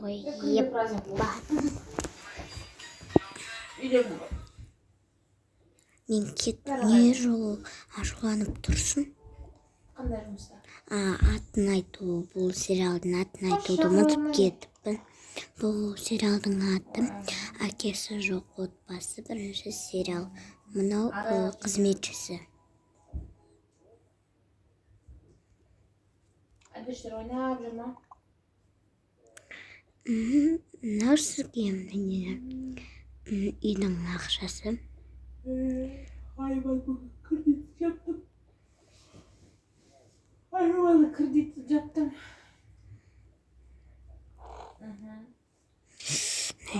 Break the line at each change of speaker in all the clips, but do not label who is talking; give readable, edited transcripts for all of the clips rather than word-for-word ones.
ғой. Мен не жолы ашуланып тұрсын?
Қандай жұмыста?
Атын айту, бұл сериалдың атын айтуды ұмытып кетіппін. Бұл сериалдың аты «Әкесі жоқ отбасы», бірінші сериал. Мынау қызметшісі.
Әдештер ойнап жүр ма?
Мынау сізге үйдің ақшасы.
Айбалы кредит жаптым.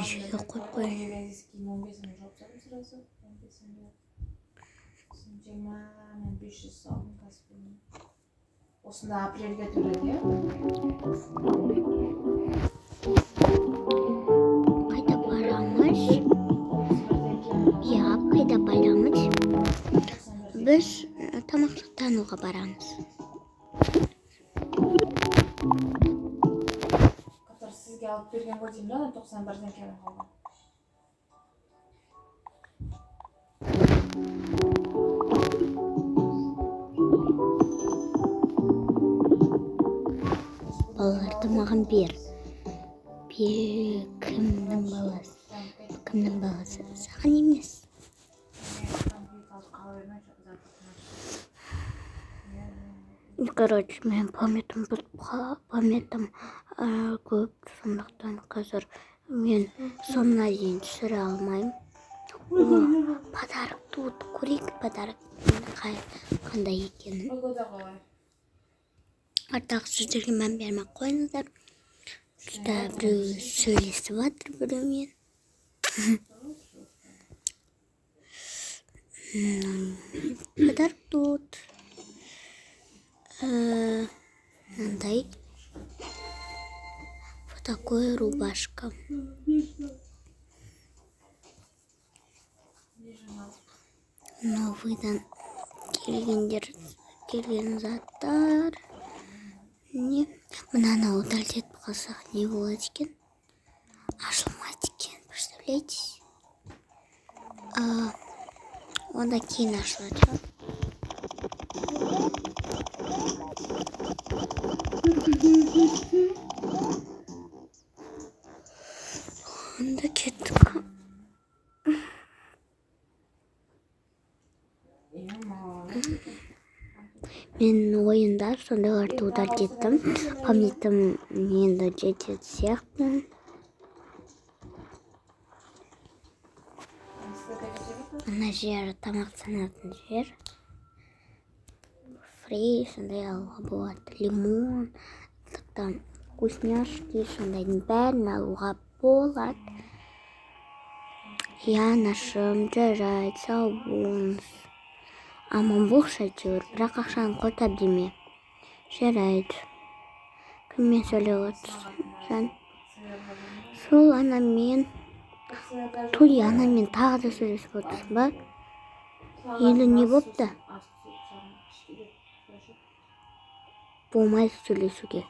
Жерге қойып қойын.
Осында апрельге төледі, иә?
Қайда барамыз? Қайда барамыз? Біз тамақтануға барамыз.
Сізге алып берген ғой деймін, 91-ден келіп қалған.
Балаларды маған бер. Кімнің баласы? Кімнің баласы? Саған емес. Короче, мен памятым көп, сондықтан қазір мен соңына дейін түсіре алмаймын. Подарок тут, көрейік подарок қандай екенін. Артағы сөздерге мән бермей қойыңыздар. Тұста біреу сөйлесіп жатыр біреумен. Подарок тут. Мынандай. Вот такой рубашка. Новыйдан келген заттар. Не? Мынаны удалить етіп қалсақ не болады екен? Ашылмайды екен, представляете? Онда кейін ашылады. Онда кеттік. Мен ойында сондайларды удалить еттім. Памятым енді жетеді сияқты. Ана жер тамақтанатын жер. Фри, сондай алуға болады. Лимон, вкусняшки, сондайдың бәрін алуға болады. Янашым, жарайды, сау болыңыз. Аман болшы әйтеуір, бірақ ақшаны қотап деме. Жарайды. Кіммен сөйлеп отырсың? Сол анамен. Той анамен тағы да сөйлесіп отырсың ба? Енді не бопты? Болмайды сөйлесуге.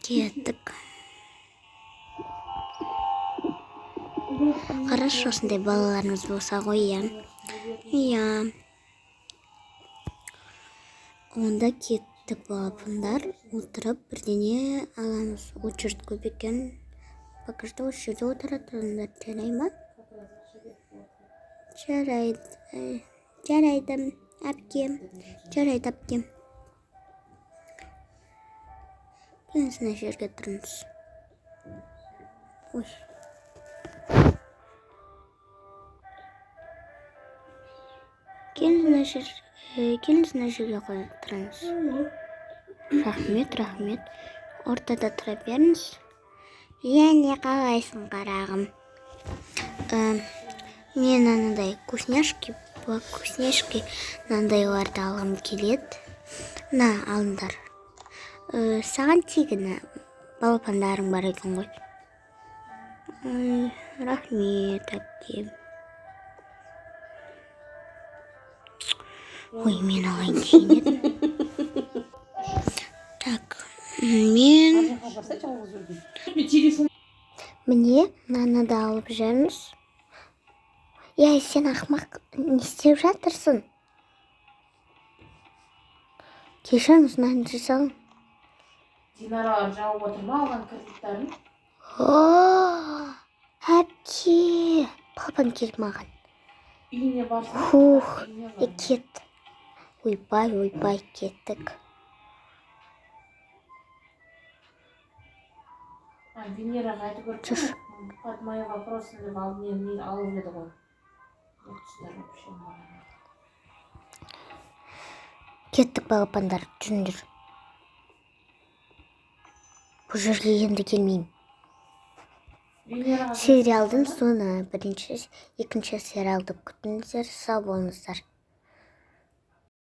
Кеттік. Қарашы, осындай балаларымыз болса ғой, иә. Онда кеттік балапандар. Отырып бірдеңе аламыз. Очередь көп екен. Пока что осы жерде отыратындар, жарай ма? Жарайды. Жарайды, әпкем. Жарайды, әпкем. Келіңіз мына жерге тұрыңыз. Ой. Келіңіз мына жерге тұрыңыз. Рахмет. Ортада тұра беріңіз. Және қалайсың, қарағым? Мен анандай вкусняшки мынандайларды алғым келеді. На, алыңдар. Саған тегін балапандарың бар екен ғой. Рахмет, әпкем. Ой, мен алайын дейін едім. Мен
Ар жаққа барса жалғыз өзім. Мен телефон
міне мынаны да алып жүрміз. Сен ақымақ не істеп жатырсың? Кешіріңіз, мынаны жасалың.
Динараға жауып отыр ма алған кредиттарын?
Әпке, папам келіп маған.
Үйіне барсын.
Фух,
Үйіне бар.
кет. Ойбай, кеттік.
Венераға айтып көріп под мои вопросы деп алдымен алып еді ғой. Отчислар вообще маған.
Кеттік балапандар, жүріңдер. Бұл жерге енді келмеймін.
Венераға
Сериалдың соңы екінші сериалды күтіңіздер, сау болыңыздар.